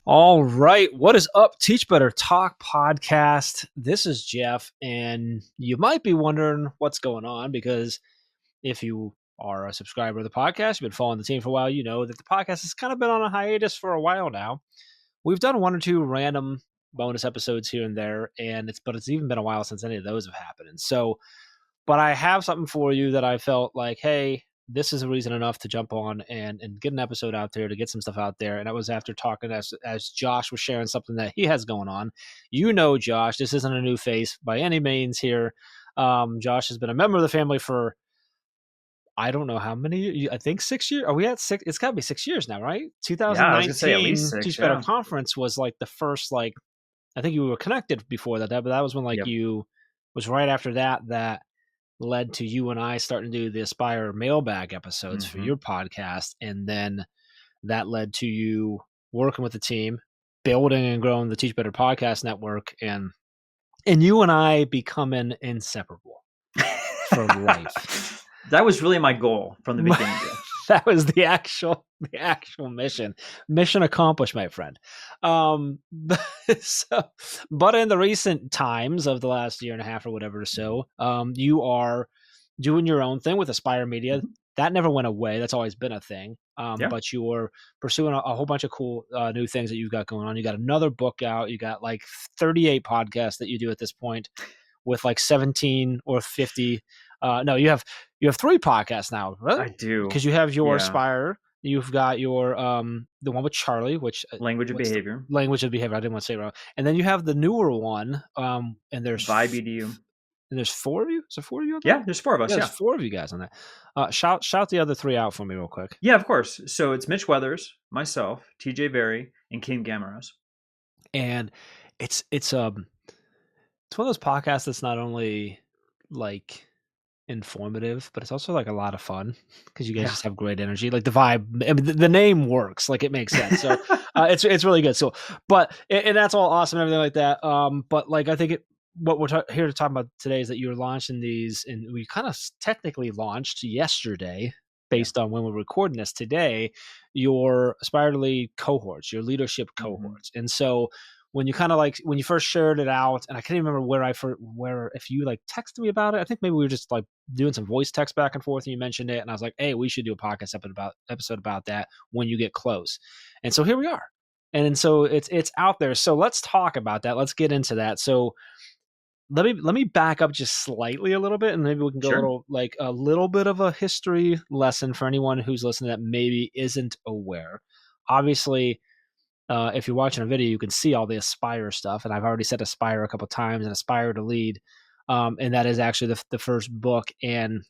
All right. What is up, Teach Better Talk podcast? This is Jeff, and you might be wondering what's going on because if you are a subscriber of the podcast, you've been following the team for a while, you know that the podcast has kind of been on a hiatus for a while now. We've done one or two random bonus episodes here and there, but it's even been a while since any of those have happened. And so, but I have something for you that I felt like, hey, this is a reason enough to jump on and get an episode out there to get some stuff out there. And that was after talking as Josh was sharing something that he has going on. You know, Josh, this isn't a new face by any means here. Josh has been a member of the family for I don't know how many. I think 6 years. Are we at six? It's got to be 6 years now, right? Yeah, I was gonna say at least 2019 six. Teach Better Yeah. Conference was like the first I think you were connected before that, but that was when Yep. you was right after that led to you and I starting to do the Aspire mailbag episodes for hmm your podcast. And then that led to you working with the team, building and growing the Teach Better Podcast Network, and you and I becoming inseparable for life. That was really my goal from the beginning. That was the actual mission accomplished, my friend. So, but in the recent times of the last year and a half or whatever or so, you are doing your own thing with Aspire Media. Mhm. That never went away. That's always been a thing. Yeah. But you're pursuing a whole bunch of cool new things that you've got going on. You got another book out. You got like 38 podcasts that you do at this point, with like 17 or 50. No, you have three podcasts now, really? I do. Because you have your Yeah. Aspire. You've got your the one with Charlie, which Language of what's the- behavior. language of behavior. I didn't want to say it wrong. And then you have the newer one. And there's Vibe EDU. and there's four of you. Is there four of you on that? Yeah, there's four of us. Yeah, Yeah. there's four of you guys on that. Shout the other three out for me real quick. Yeah, of course. So it's Mitch Weathers, myself, TJ Berry, and Kim Gamaros. And it's one of those podcasts that's not only like informative, but it's also like a lot of fun because you guys Yeah. just have great energy. Like the vibe, I mean, the name works, like it makes sense. So it's really good. So, and that's all awesome and everything like that. But like I think what we're here to talk about today is that you're launching these, and we kind of technically launched yesterday, based on when we're recording this today, your Aspire to Lead cohorts, your leadership cohorts, and so when you kind of like when you first shared it out, and I can't even remember where if you like texted me about it. I think maybe we were just like doing some voice text back and forth, and you mentioned it, and I was like, "Hey, we should do a podcast episode about that when you get close." And so here we are, and so it's out there. So let's talk about that. Let's get into that. So let me back up just slightly a little bit, and maybe we can go Sure. a little bit of a history lesson for anyone who's listening that maybe isn't aware. Obviously, if you're watching a video, you can see all the Aspire stuff, and I've already said Aspire a couple times, and Aspire to Lead, and that is actually the first book, and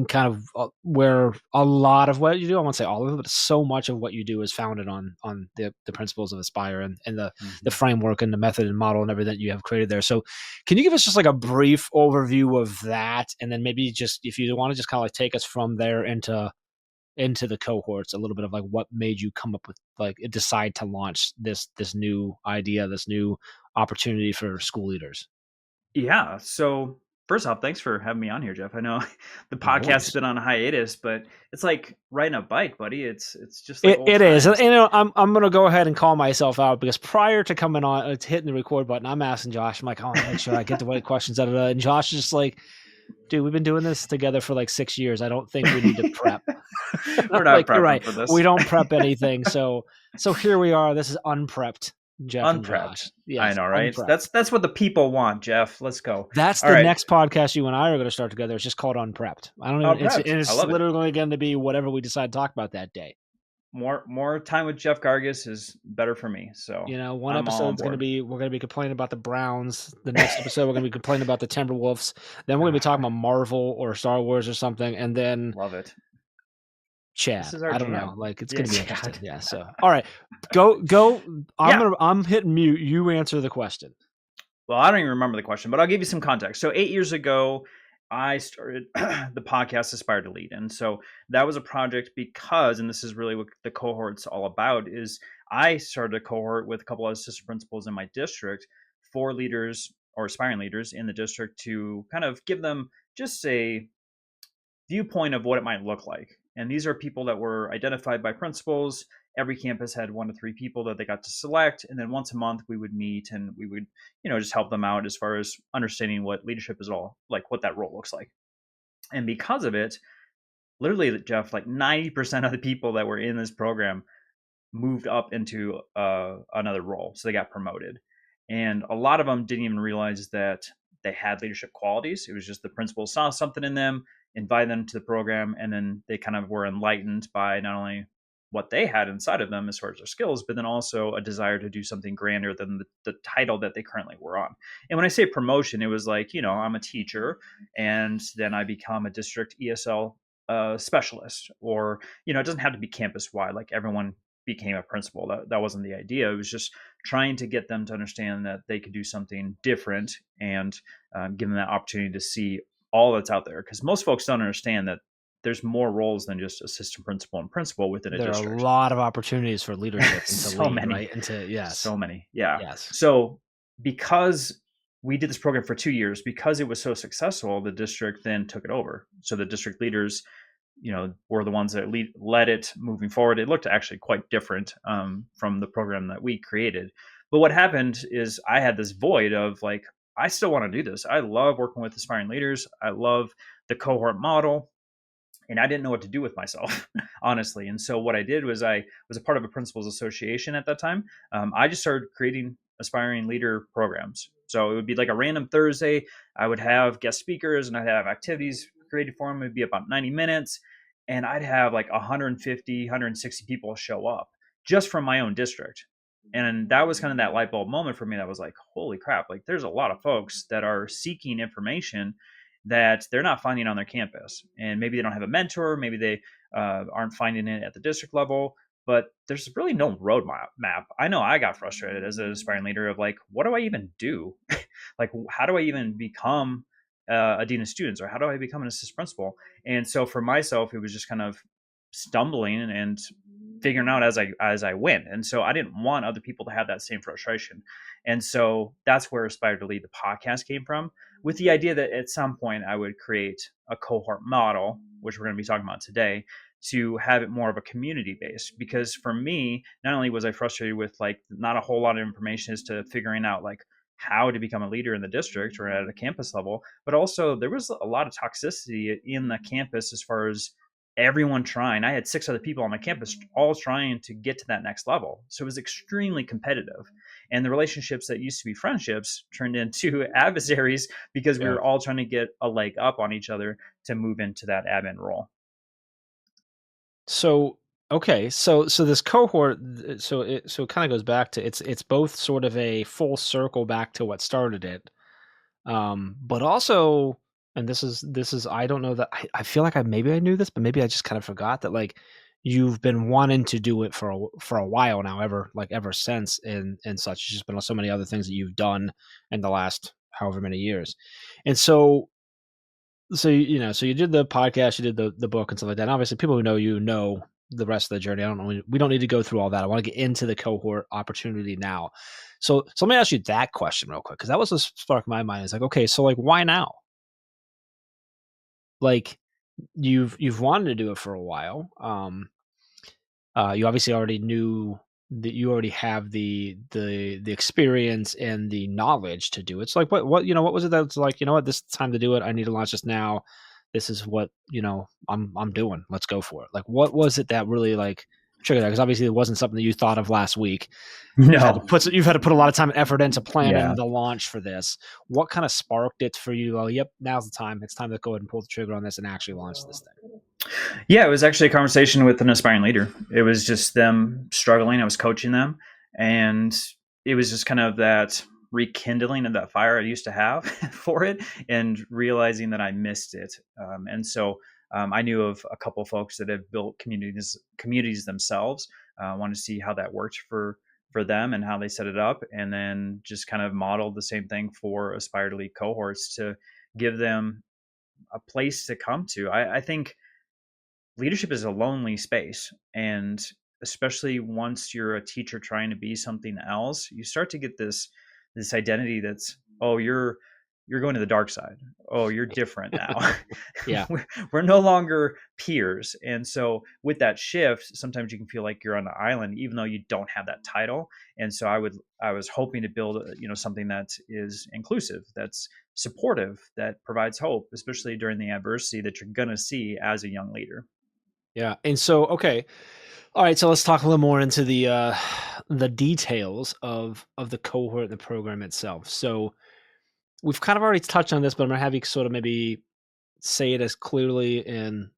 kind of where a lot of what you do, I won't say all of it, but so much of what you do is founded on the principles of Aspire and the framework and the method and model and everything that you have created there. So can you give us just like a brief overview of that, and then maybe just if you want to just kind of like take us from there into the cohorts, a little bit of like what made you come up with like decide to launch this new idea, this new opportunity for school leaders? Yeah. So first off, thanks for having me on here, Jeff. I know the No podcast's worries. been on a hiatus, but it's like riding a bike, buddy. It's just like old It is. times. You know, I'm going to go ahead and call myself out because prior to coming on, hitting the record button, I'm asking Josh, I'm like, I want to make sure I get the right questions out of it. And Josh is just like, dude, we've been doing this together for like 6 years. I don't think we need to prep. We're not Like, prepping you're right. for this. We don't prep anything. So here we are. This is unprepped, Jeff and Unprepped. Josh. I know, right? Unprepped. That's what the people want, Jeff. Let's go. That's All the right. next podcast you and I are going to start together. It's just called Unprepped. I don't even. Unprepped. It's I love it. literally going to be whatever we decide to talk about that day. More time with Jeff Gargis is better for me. So You know, one I'm all on episode's going to board. be we're going to be complaining about the Browns. The next episode we're going to be complaining about the Timberwolves. Then we're going to be talking about Marvel or Star Wars or something, and then Love it. Chad. This is our I don't jam. know. Like it's Yeah, going to be Chad. interesting. Yeah. So all right, go. Yeah. I'm hitting mute. You answer the question. Well, I don't even remember the question, but I'll give you some context. So 8 years ago, I started the podcast Aspire to Lead. And so that was a project because, and this is really what the cohort's all about, is I started a cohort with a couple of assistant principals in my district for leaders or aspiring leaders in the district to kind of give them just a viewpoint of what it might look like. And these are people that were identified by principals every campus had 1 to 3 people that they got to select. And then once a month we would meet and we would, just help them out as far as understanding what leadership is all like, what that role looks like. And because of it, literally, Jeff, like 90% of the people that were in this program moved up into another role. So they got promoted. And a lot of them didn't even realize that they had leadership qualities. It was just the principal saw something in them, invited them to the program, and then they kind of were enlightened by not only what they had inside of them as far as their skills, but then also a desire to do something grander than the title that they currently were on. And when I say promotion, it was like, I'm a teacher, and then I become a district ESL specialist, or, it doesn't have to be campus wide, like everyone became a principal. That wasn't the idea. It was just trying to get them to understand that they could do something different, and give them that opportunity to see all that's out there. Because most folks don't understand that there's more roles than just assistant principal and principal within a There are a district. lot of opportunities for leadership and to So lead, many, right? And to yes, so many. Yeah. yes, So because we did this program for 2 years, because it was so successful, the district then took it over. So the district leaders, were the ones that led it moving forward. It looked actually quite different from the program that we created. But what happened is I had this void of like, I still want to do this. I love working with aspiring leaders. I love the cohort model. And I didn't know what to do with myself, honestly. And so what I did was, I was a part of a principals association at that time. I just started creating aspiring leader programs. So it would be like a random Thursday. I would have guest speakers and I'd have activities created for them. It'd be about 90 minutes. And I'd have like 150, 160 people show up just from my own district. And that was kind of that light bulb moment for me. That was like, holy crap, like there's a lot of folks that are seeking information that they're not finding on their campus. And maybe they don't have a mentor, maybe they aren't finding it at the district level, but there's really no roadmap. I know I got frustrated as an aspiring leader of like, what do I even do? Like, how do I even become a dean of students, or how do I become an assistant principal? And so for myself, it was just kind of stumbling and figuring out as I went. And so I didn't want other people to have that same frustration. And so that's where Aspire to Lead the podcast came from, with the idea that at some point I would create a cohort model, which we're going to be talking about today, to have it more of a community base. Because for me, not only was I frustrated with like not a whole lot of information as to figuring out like how to become a leader in the district or at a campus level, but also there was a lot of toxicity in the campus as far as everyone trying. I had 6 other people on my campus all trying to get to that next level. So it was extremely competitive. And the relationships that used to be friendships turned into adversaries because we yeah. were all trying to get a leg up on each other to move into that admin role. So okay, so this cohort, it kind of goes back to it's both sort of a full circle back to what started it, but also, and this is I don't know that I feel like maybe I knew this, but maybe I just kind of forgot that like you've been wanting to do it for a while now, ever since, and such. There's just been so many other things that you've done in the last however many years, and so you did the podcast, you did the book and stuff like that. And obviously, people who know you know the rest of the journey. I don't know. We don't need to go through all that. I want to get into the cohort opportunity now. So let me ask you that question real quick, because that was what sparked my mind. It's like, okay, so like, why now? Like, you've wanted to do it for a while. You obviously already knew that you already have the experience and the knowledge to do it. It's like what was it that's like, this is the time to do it. I need to launch this now. This is what, I'm doing. Let's go for it. Like, what was it that really like triggered that? Because obviously it wasn't something that you thought of last week. No. You've had to put a lot of time and effort into Yeah. planning the launch for this. What kind of sparked it for you? Well, yep, now's the time. It's time to go ahead and pull the trigger on this and actually launch this thing. Yeah, it was actually a conversation with an aspiring leader. It was just them struggling. I was coaching them, and it was just kind of that rekindling of that fire I used to have for it, and realizing that I missed it. And so I knew of a couple of folks that have built communities themselves. I wanted to see how that worked for them and how they set it up, and then just kind of modeled the same thing for Aspire to Lead cohorts to give them a place to come to. I think leadership is a lonely space, and especially once you're a teacher trying to be something else, you start to get this identity that's, oh, you're you're going to the dark side. Oh, you're different now. Yeah. We're no longer peers. And so with that shift, sometimes you can feel like you're on the island, even though you don't have that title. And so I was hoping to build, something that is inclusive, that's supportive, that provides hope, especially during the adversity that you're going to see as a young leader. Yeah. And so, okay. All right. So let's talk a little more into the details of the cohort and the program itself. So we've kind of already touched on this, but I'm gonna have you sort of maybe say it as clearly and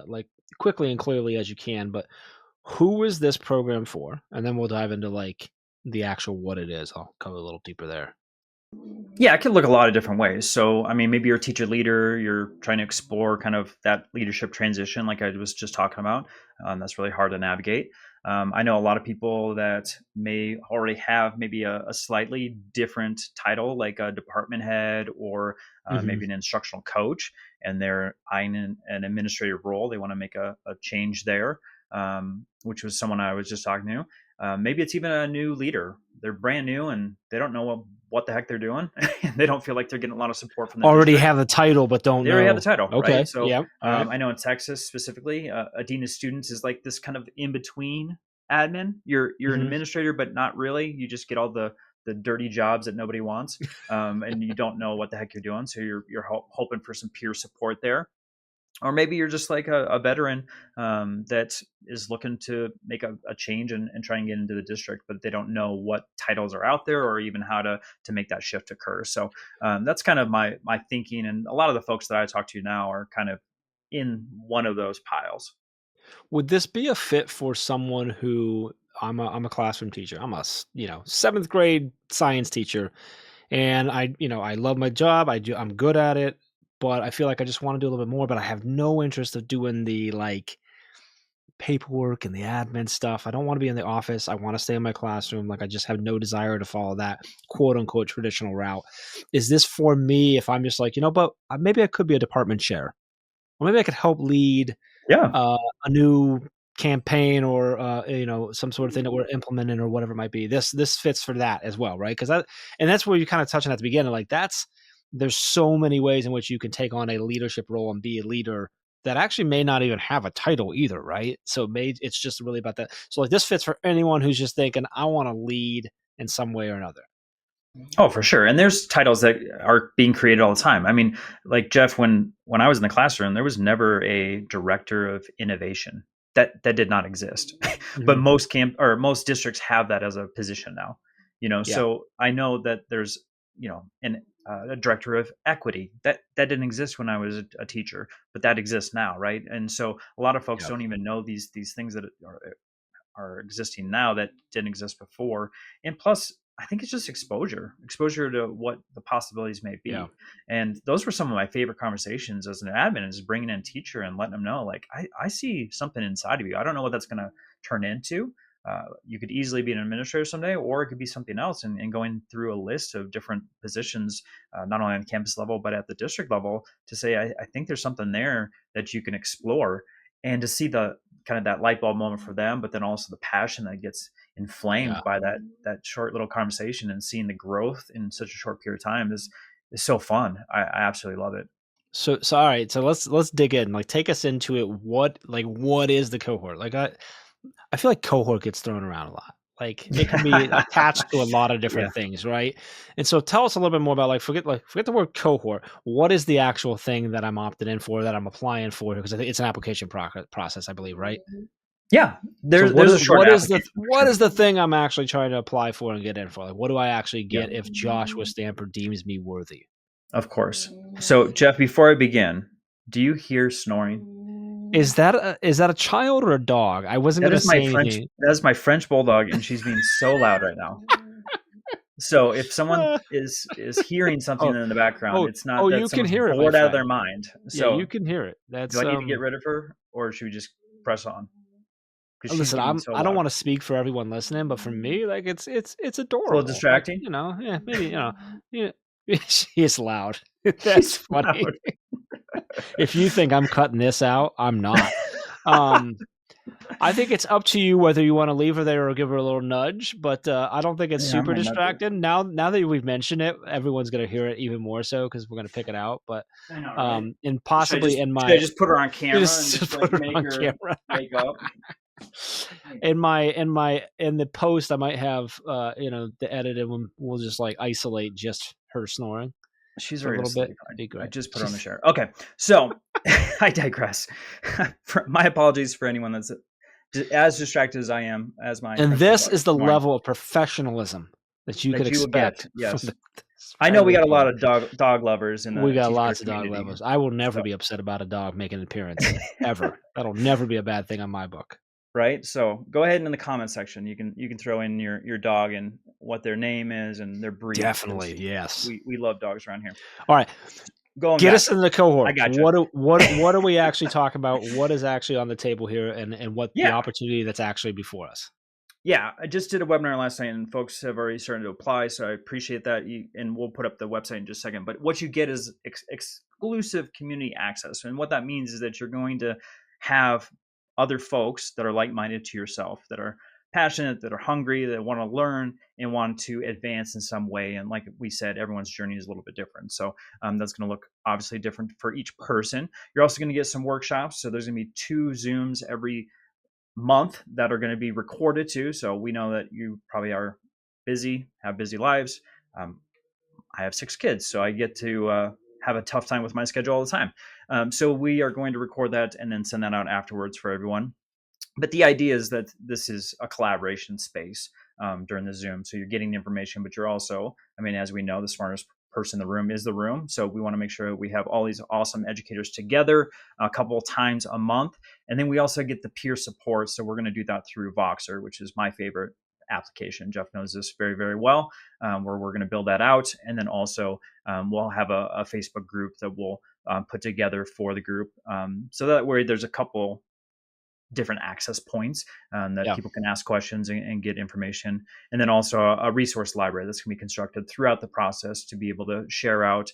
like quickly and clearly as you can. But who is this program for? And then we'll dive into like the actual what it is. I'll cover a little deeper there. Yeah, it can look a lot of different ways. So, I mean, maybe you're a teacher leader, you're trying to explore kind of that leadership transition, like I was just talking about. That's really hard to navigate. I know a lot of people that may already have maybe a slightly different title, like a department head or Hmm. maybe an instructional coach, and they're eyeing an administrative role. They want to make a change there, which was someone I was just talking to. Maybe it's even a new leader. They're brand new and they don't know what the heck they're doing. They don't feel like they're getting a lot of support from the Already district. have the title, but don't They already have the know. title, right? Okay. So Yeah. All right. I know in Texas specifically, a dean of students is like this kind of in between admin. You're an Hmm. administrator, but not really. You just get all the dirty jobs that nobody wants, and you don't know what the heck you're doing. So you're hoping for some peer support there, or maybe you're just like a veteran that is looking to make a change and try and get into the district, but they don't know what titles are out there or even how to make that shift occur. So that's kind of my thinking, and a lot of the folks that I talk to now are kind of in one of those piles. Would this be a fit for someone who I'm a classroom teacher. I'm seventh grade science teacher, and I love my job. I'm good at it, but I feel like I just want to do a little bit more. But I have no interest of doing the like paperwork and the admin stuff. I don't want to be in the office. I want to stay in my classroom. Like I just have no desire to follow that quote unquote traditional route. Is this for me if I'm just like, but maybe I could be a department chair, or maybe I could help lead Yeah. a new campaign or some sort of thing that we're implementing or whatever it might be. This fits for that as well, right? Because that's where you kind of touching at the beginning. Like there's so many ways in which you can take on a leadership role and be a leader that actually may not even have a title either, right? So it's just really about that. So like this fits for anyone who's just thinking, I want to lead in some way or another. Oh, for sure. And there's titles that are being created all the time. I mean, like Jeff, when I was in the classroom, there was never a director of innovation. That did not exist. But Hmm. most districts have that as a position now. Yeah, So I know that there's a director of equity that didn't exist when I was a teacher, but that exists now, right? And so a lot of folks yeah, don't even know these things that are existing now that didn't exist before. And plus, I think it's just exposure to what the possibilities may yeah. be. And those were some of my favorite conversations as an admin, is bringing in a teacher and letting them know, like, I see something inside of you. I don't know what that's going to turn into. You could easily be an administrator someday, or it could be something else. And going through a list of different positions, not only on the campus level, but at the district level, to say, I think there's something there that you can explore, and to see the kind of that light bulb moment for them, but then also the passion that gets Yeah. inflamed by that short little conversation, and seeing the growth in such a short period of time is so fun. I absolutely love it. So all right, so let's dig in. Like take us into it. What is the cohort? Like I feel like cohort gets thrown around a lot. Like it can be attached to a lot of Yeah. different things, right? And so tell us a little bit more about forget the word cohort. What is the actual thing that I'm opted in for, that I'm applying for? Because I think it's an application process, I believe, right? Yeah. So There's a short application for what sure. is the thing I'm actually trying to apply for and get in for? Like what do I actually Yeah, get if Joshua Stamper deems me worthy? of course. So Jeff, before I begin, do you hear snoring? Is that a child or a dog? I wasn't gonna say anything. That is my French bulldog, and she's being so loud right now. So if someone is hearing something Oh, in the background, oh, it's not oh, that you can someone's hear it, my bored out of friend. their mind. Yeah, you So can hear it. do That's, I need to get rid of her, or should we just press on? Because she's listen, getting so I don't loud. wanna speak for everyone listening, but for me, like, it's It's a little adorable. Like, distracting. yeah, maybe, yeah, she is loud. That's She's funny. loud. If you think I'm cutting this out, I'm not. Um, I think it's up to you whether you want to leave her there or give her a little nudge, but I don't think it's Yeah, I super might nudge her. distracting. Now that we've mentioned it, everyone's going to hear it even more so because we're going to pick it out. But I know, right? and Should I possibly just in should I my just put her on camera and just just like put her make on her camera. wake up? In the post, I might have the edit, and we'll just like isolate just her snoring She's for a ready to little bit. sleep. Be I great. just put her on the shower. Okay, so I digress. My apologies for anyone that's as distracted as I am as my And principal this daughter is the snoring level of professionalism that you could that you will get. expect from Yes, this I know we friendly got a lot dog. of dog lovers in We the got teacher lots of dog community. lovers. I will never So be upset about a dog making an appearance ever. That'll never be a bad thing on my book. right, so go ahead and in the comment section you can throw in your dog and what their name is and their breed because Definitely, yes. we love dogs around here. All right, Going get back, us into the I cohort. gotcha. What are we actually talking about? What is actually on the table here, and what the Yeah, opportunity that's actually before us? yeah, I just did a webinar last night and folks have already started to apply, so I appreciate that. And we'll put up the website in just a second. But what you get is exclusive community access. And what that means is that you're going to have other folks that are like-minded to yourself, that are passionate, that are hungry, that want to learn and want to advance in some way. And like we said, everyone's journey is a little bit different. So that's going to look obviously different for each person. You're also going to get some workshops. So there's going to be 2 Zooms every month that are going to be recorded too. So we know that you probably are busy, have busy lives. Um, I have 6 kids, so I get to have a tough time with my schedule all the time. So we are going to record that and then send that out afterwards for everyone. But the idea is that this is a collaboration space during the Zoom. So you're getting the information, but you're also, I mean, as we know, the smartest person in the room is the room. So we want to make sure we have all these awesome educators together a couple of times a month. And then we also get the peer support. So we're going to do that through Voxer, which is my favorite application. Jeff knows this very, very well, where we're going to build that out. And then also we'll have a Facebook group that we'll put together for the group. So that way there's a couple different access points that Yeah. people can ask questions and get information. And then also a resource library that's going to be constructed throughout the process to be able to share out,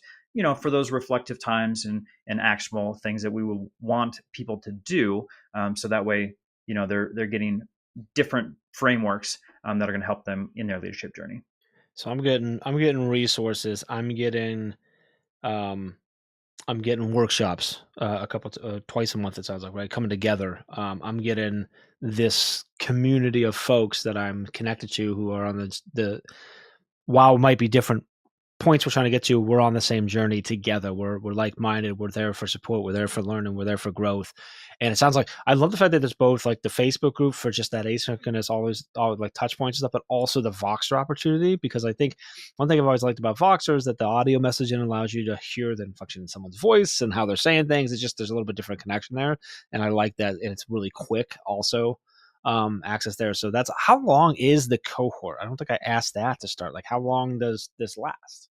for those reflective times and actionable things that we will want people to do. So that way, they're getting different frameworks that are going to help them in their leadership journey. So I'm getting resources. Um, I'm getting workshops twice a month. It sounds like, right, coming together. I'm getting this community of folks that I'm connected to who are on the while it might be different points we're trying to get to, we're on the same journey together. We're like-minded. We're there for support. We're there for learning. We're there for growth. And it sounds like I love the fact that there's both like the Facebook group for just that asynchronous, all like touch points and stuff, but also the Voxer opportunity. Because I think one thing I've always liked about Voxer is that the audio messaging allows you to hear the inflection in someone's voice and how they're saying things. It's just there's a little bit different connection there, and I like that. And it's really quick also access there. So that's how long is the cohort? I don't think I asked that to start. Like, how long does this last?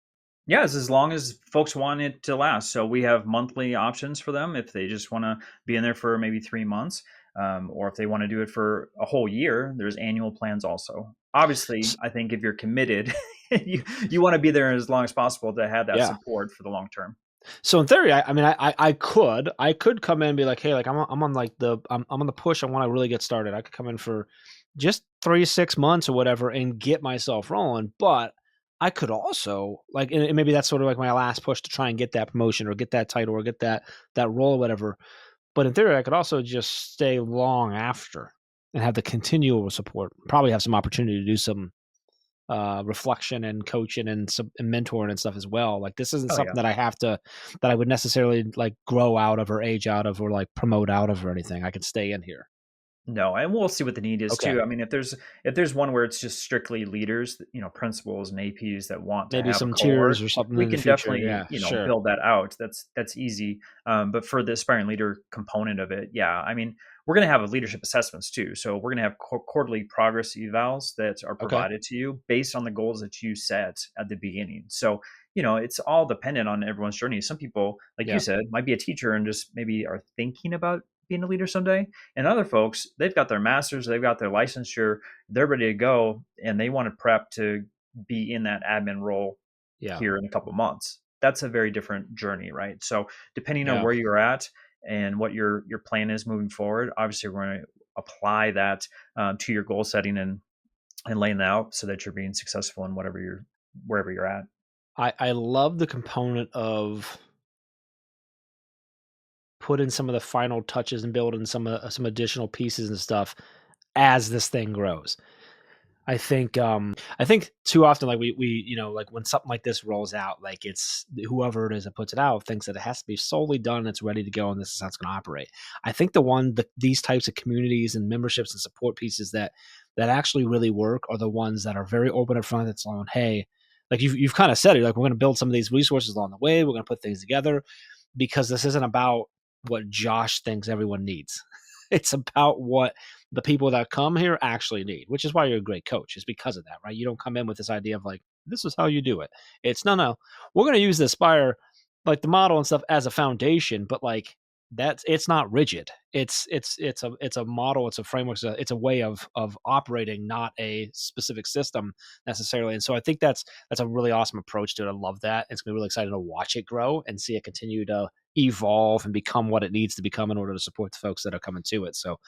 Yeah, it's as long as folks want it to last. So we have monthly options for them if they just want to be in there for maybe 3 months, or if they want to do it for a whole year. There's annual plans also. Obviously, I think if you're committed, you want to be there as long as possible to have that Yeah. support for the long term. So in theory, I mean, I could come in and be like, hey, like I'm on like I'm on the push. I want to really get started. I could come in for just 3 6 months or whatever and get myself rolling. But I could also like, and maybe that's sort of like my last push to try and get that promotion or get that title or get that role or whatever. But in theory, I could also just stay long after and have the continual support. Probably have some opportunity to do some reflection and coaching and mentoring and stuff as well. Like this isn't Oh something yeah. that I would necessarily like grow out of or age out of or like promote out of or anything. I could stay in here. No, and we'll see what the need is Okay. too. I mean, if there's one where it's just strictly leaders, principals and APs that want to Maybe have a some cohort, tiers or something we in the can future. definitely, Yeah, sure. build that out. That's easy. But for the aspiring leader component of it, yeah, I mean, we're going to have leadership assessments too. So we're going to have quarterly progress evals that are Okay. provided to you based on the goals that you set at the beginning. So it's all dependent on everyone's journey. Some people, like you Yeah. said, might be a teacher and just maybe are thinking about being a leader someday. And other folks, they've got their masters, they've got their licensure, they're ready to go, and they want to prep to be in that admin role Yeah. here in a couple of months. That's a very different journey, right? So depending on Yeah. where you're at and what your plan is moving forward, obviously we're going to apply that to your goal setting and laying that out so that you're being successful in wherever you're at. I love the component of putting some of the final touches and building some additional pieces and stuff as this thing grows. I think too often, like like when something like this rolls out, like it's whoever it is that puts it out thinks that it has to be solely done and it's ready to go and this is how it's going to operate. I think these types of communities and memberships and support pieces that actually really work are the ones that are very open up front. That's on, hey, like you've kind of said it, like we're going to build some of these resources along the way. We're going to put things together because this isn't about what Josh thinks everyone needs. It's about what the people that come here actually need, which is why you're a great coach, is because of that, right? You don't come in with this idea of like, this is how you do it. It's no, we're going to use the Aspire, like the model and stuff as a foundation, but like it's not rigid. It's a model, it's a framework, it's a way of operating, not a specific system necessarily. And so I think that's a really awesome approach to it. I love that. It's gonna be really exciting to watch it grow and see it continue to evolve and become what it needs to become in order to support the folks that are coming to it. So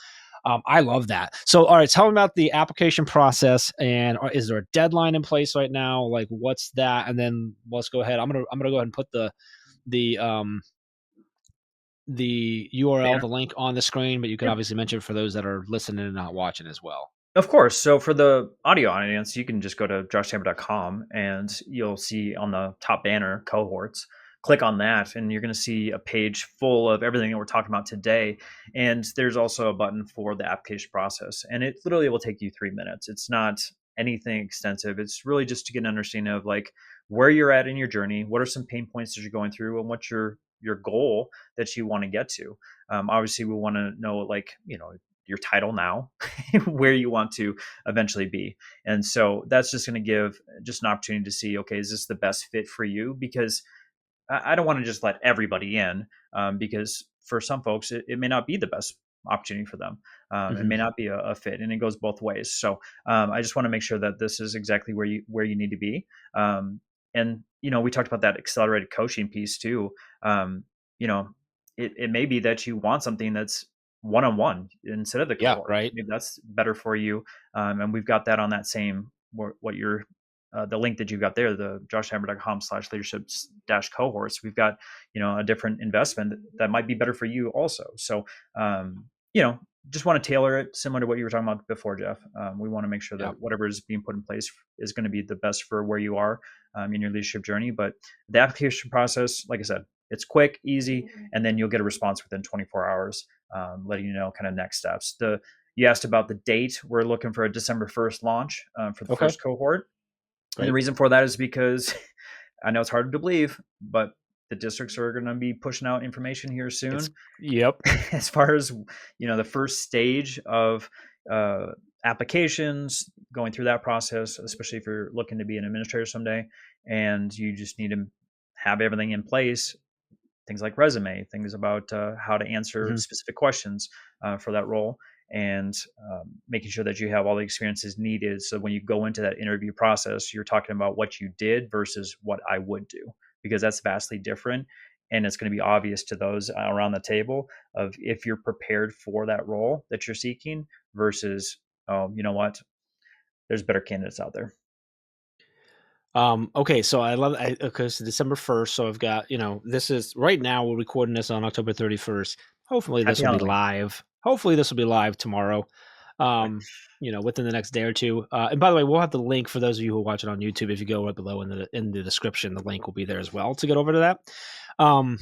I love that. So, all right, tell me about the application process, and is there a deadline in place right now? Like, what's that? And then let's go ahead. I'm gonna go ahead and put the URL, the link on the screen, but you can Yeah. obviously mention it for those that are listening and not watching as well. Of course. So for the audio audience, you can just go to joshtamper.com and you'll see on the top banner cohorts. Click on that, and you're going to see a page full of everything that we're talking about today. And there's also a button for the application process. And it literally will take you 3 minutes. It's not anything extensive. It's really just to get an understanding of like where you're at in your journey, what are some pain points that you're going through, and what's your goal that you want to get to. Obviously, we want to know, like, your title now, where you want to eventually be. And so that's just going to give just an opportunity to see, okay, is this the best fit for you? Because I don't want to just let everybody in, because for some folks, it may not be the best opportunity for them. It may Mm-hmm. not be a fit, and it goes both ways. So I just want to make sure that this is exactly where you need to be. And we talked about that accelerated coaching piece too. Um, you know, it may be that you want something that's one-on-one instead of the Yeah, cohort. right. Maybe that's better for you. And we've got that on that same what you're the link that you've got there, the joshhammer.com/leadership dash cohorts. We've got, a different investment that might be better for you also. So, just want to tailor it similar to what you were talking about before, Jeff. We want to make sure Yeah. that whatever is being put in place is going to be the best for where you are in your leadership journey. But the application process, like I said, it's quick, easy, and then you'll get a response within 24 hours, letting you know kind of next steps. You asked about the date. We're looking for a December 1st launch for the Okay. first cohort. And the Great. reason for that is because I know it's hard to believe, but the districts are going to be pushing out information here It's soon. Yep. As far as the first stage of uh, applications, going through that process, especially if you're looking to be an administrator someday, and you just need to have everything in place, things like resume, things about how to answer Mm-hmm. specific questions for that role, and making sure that you have all the experiences needed. So when you go into that interview process, you're talking about what you did versus what I would do, because that's vastly different. And it's going to be obvious to those around the table of if you're prepared for that role that you're seeking versus, oh, you know what, there's better candidates out there. Okay, so okay, so December 1st. So I've got, this is right now we're recording this on October 31st. Hopefully this Happy will be Halloween. live. Hopefully this will be live tomorrow. Within the next day or two. And by the way, we'll have the link for those of you who watch it on YouTube. If you go right below in the description, the link will be there as well to get over to that. Um,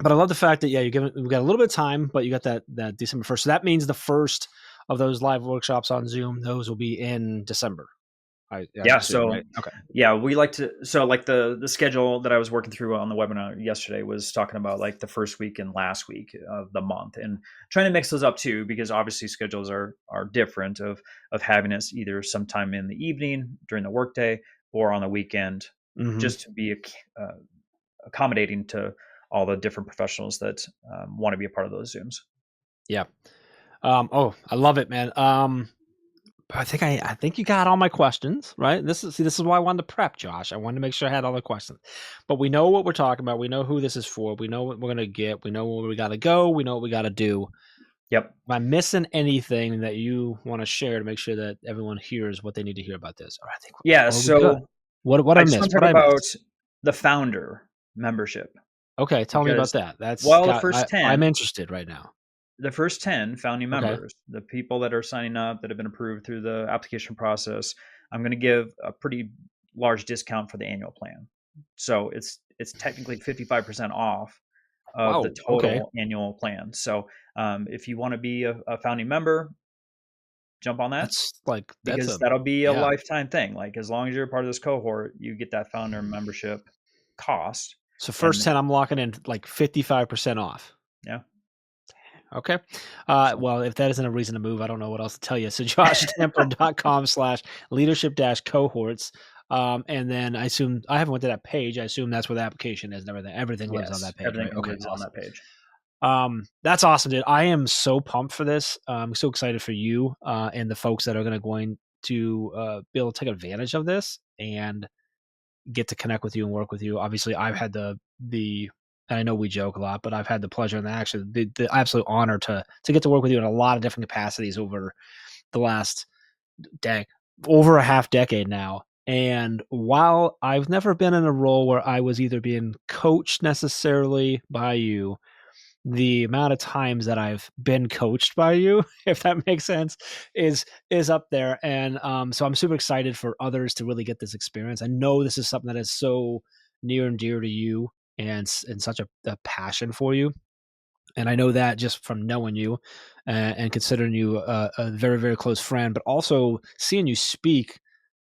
but I love the fact that we've got a little bit of time, but you got that December 1st. So that means the first of those live workshops on Zoom, those will be in December. I Yeah. assume, So right? Okay. yeah, we like to, so like the schedule that I was working through on the webinar yesterday was talking about like the first week and last week of the month, and trying to mix those up too, because obviously schedules are different of having us either sometime in the evening during the workday or on the weekend, Mm-hmm. just to be accommodating to all the different professionals that want to be a part of those Zooms. Yeah. I love it, man. I think you got all my questions, right? This is why I wanted to prep, Josh. I wanted to make sure I had all the questions. But we know what we're talking about. We know who this is for. We know what we're gonna get. We know where we gotta go. We know what we gotta do. Yep. Am I missing anything that you want to share to make sure that everyone hears what they need to hear about this? Or I think, Yeah. or are we good? So What I I just missed? want to What talk I about missed? the founder membership Okay, tell me about because that. That's while the got first I'm 10, interested right now. the first 10 founding Okay. members, the people that are signing up that have been approved through the application process, I'm going to give a pretty large discount for the annual plan. So it's technically 55% off of the Wow. Okay. total annual plan. So if you want to be a founding member, jump on that That's because a that'll be a yeah. lifetime thing. Like as long as you're a part of this cohort, you get that founder membership cost. So first And 10 I'm locking in like 55% off. yeah, Okay. so Well, if that isn't a reason to move, I don't know what else to tell you. So joshstamper.com/leadership-cohorts. And then I assume I haven't went to that page. I assume that's where the application is and everything. Everything lives on yes, that page, right? everything Okay, lives on awesome. that page. That's awesome, dude. I am so pumped for this. I'm so excited for you and the folks that are going to be able to take advantage of this and get to connect with you and work with you. Obviously, I've had the and I know we joke a lot, but I've had the pleasure and actually the absolute honor to get to work with you in a lot of different capacities over the last dang over a half decade now. And while I've never been in a role where I was either being coached necessarily by you, the amount of times that I've been coached by you, if that makes sense, is up there. And so I'm super excited for others to really get this experience. I know this is something that is so near and dear to you and such a passion for you. And I know that just from knowing you and considering you a very, very close friend, but also seeing you speak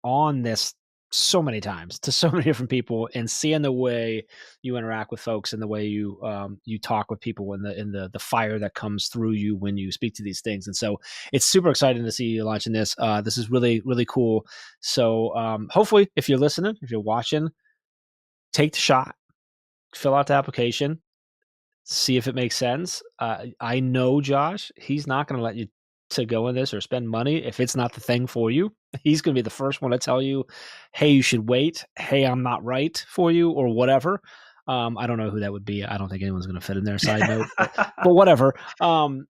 on this so many times to so many different people and seeing the way you interact with folks and the way you talk with people and the fire that comes through you when you speak to these things. And so it's super exciting to see you launching this. This is really, really cool. So hopefully if you're listening, if you're watching, take the shot, fill out the application, see if it makes sense. I know Josh, he's not going to let you to go in this or spend money if it's not the thing for you. He's going to be the first one to tell you, "Hey, you should wait. Hey, I'm not right for you," or whatever. I don't know who that would be. I don't think anyone's going to fit in there. Side note, but whatever.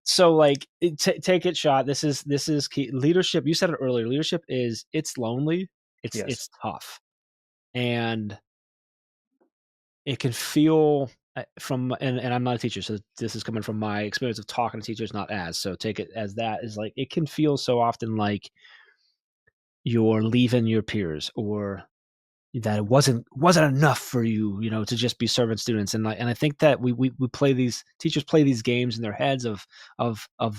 So like, take it shot. This is key. Leadership. You said it earlier. Leadership is it's lonely. It's Yes. it's tough, and it can feel and I'm not a teacher, so this is coming from my experience of talking to teachers, not as so take it as that is like it can feel so often like you're leaving your peers or that it wasn't enough for you, to just be serving students. And I think that we play these teachers play these games in their heads of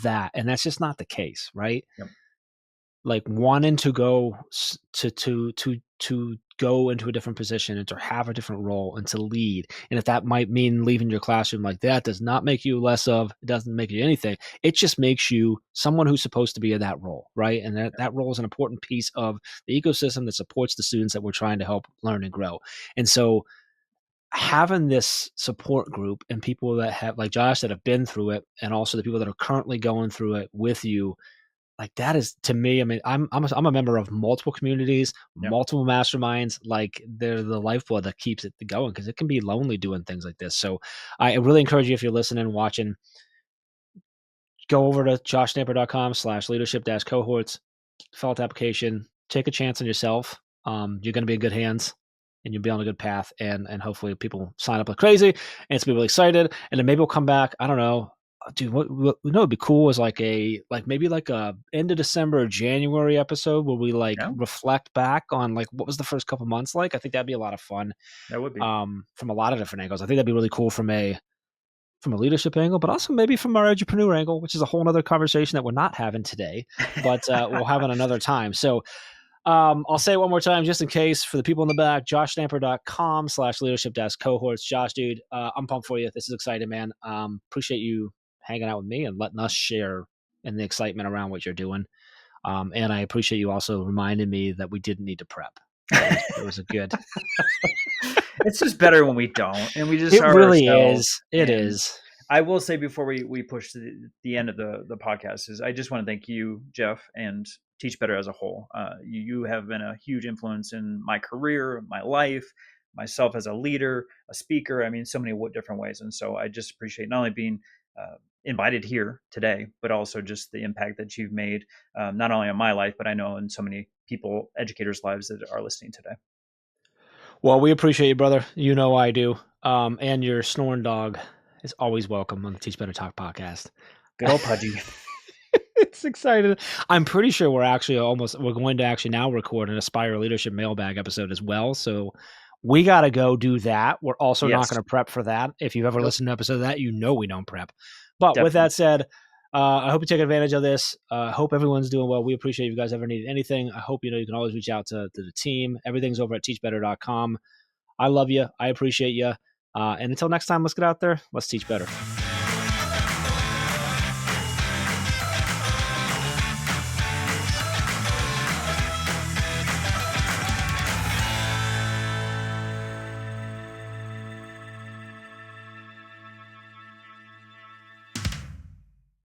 that, and that's just not the case, right? Yep. Like wanting to go to go into a different position and to have a different role and to lead, and if that might mean leaving your classroom, like that does not make you less of, it doesn't make you anything, it just makes you someone who's supposed to be in that role, right? And that role is an important piece of the ecosystem that supports the students that we're trying to help learn and grow. And so having this support group and people that have, like Josh, that have been through it, and also the people that are currently going through it with you, like that is to me, I mean, I'm a member of multiple communities, Yep. multiple masterminds. Like they're the lifeblood that keeps it going because it can be lonely doing things like this. So I really encourage you, if you're listening, watching, go over to joshstamper.com/leadership-cohorts, fill out the application, take a chance on yourself. You're going to be in good hands and you'll be on a good path. And hopefully people sign up like crazy and it's be really excited. And then maybe we'll come back. I don't know. Dude, what would be cool is maybe like a end of December or January episode where we like Yeah, reflect back on like what was the first couple months like. I think that'd be a lot of fun that would be. from a lot of different angles. I think that'd be really cool from a leadership angle, but also maybe from our entrepreneur angle, which is a whole nother conversation that we're not having today, but we'll have it another time. So I'll say it one more time, just in case for the people in the back, joshstamper.com/leadership-cohorts. Josh, dude, I'm pumped for you. This is exciting, man. Appreciate you hanging out with me and letting us share in the excitement around what you're doing. And I appreciate you also reminding me that we didn't need to prep. It was a good. It's just better when we don't, and we just It are really ourselves. is. It And is. I will say before we push to the end of the podcast is I just want to thank you, Jeff, and Teach Better as a whole. You have been a huge influence in my career, my life, myself as a leader, a speaker. I mean, so many different ways. And so I just appreciate not only being invited here today, but also just the impact that you've made, not only on my life, but I know in so many people, educators' lives that are listening today. Well, we appreciate you, brother. You know I do. And your snoring dog is always welcome on the Teach Better Talk podcast. Good old Pudgy. It's exciting. I'm pretty sure we're going to actually now record an Aspire Leadership mailbag episode as well. So we got to go do that. We're also not Yes. going to prep for that. If you've ever Nope. listened to an episode of that, you know we don't prep. But with Definitely. that said, I hope you take advantage of this. I hope everyone's doing well. We appreciate if you guys ever need anything. I hope you know you can always reach out to the team. Everything's over at teachbetter.com. I love you. I appreciate you. And until next time, let's get out there. Let's teach better.